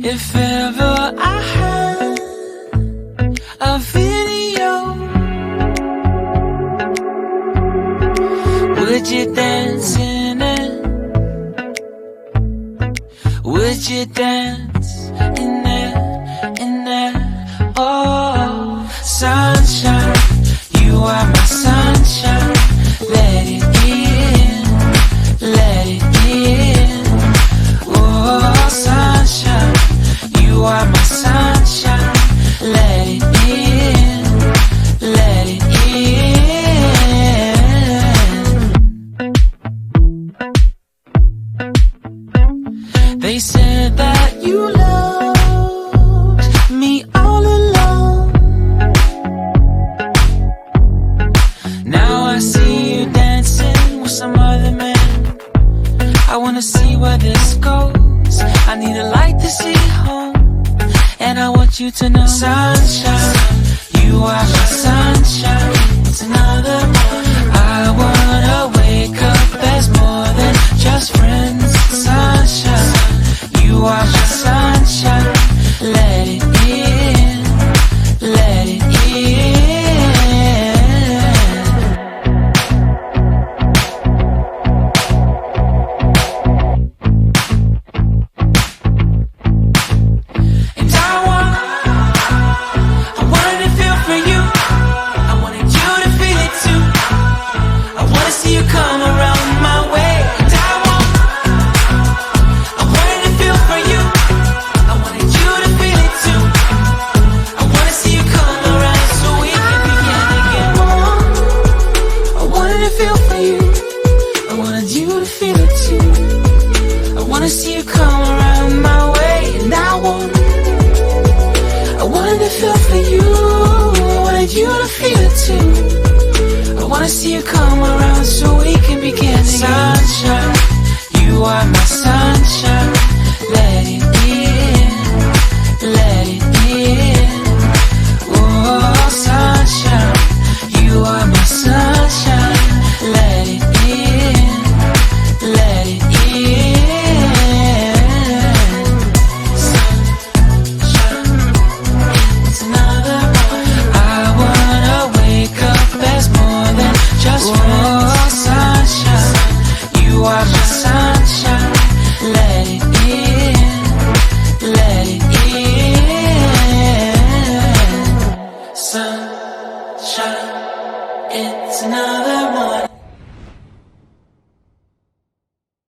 If ever I had a video, would you dance in it? Would you dance in it, in it? Oh, sunshine, you are my sunshine. Let it in, let it in. Oh, sunshine, you are my sunshine. Let it in, let it in. They said that you loved me all along. Now I see you dancing with some other man. I wanna see where this goes. I need a light to see home, and I want you to know, sunshine, you are my sunshine. It's another morning. I wanna wake up as more than just friends. Sunshine, you are my sunshine. Let it in, let it in. Sunshine, you are my sunshine. Let it in, let it in. Oh, sunshine, you are my sunshine. Let it in, let it in. Sunshine, it's another morning. I wanna wake up as more than just friends. Oh, sunshine, you are my sunshine.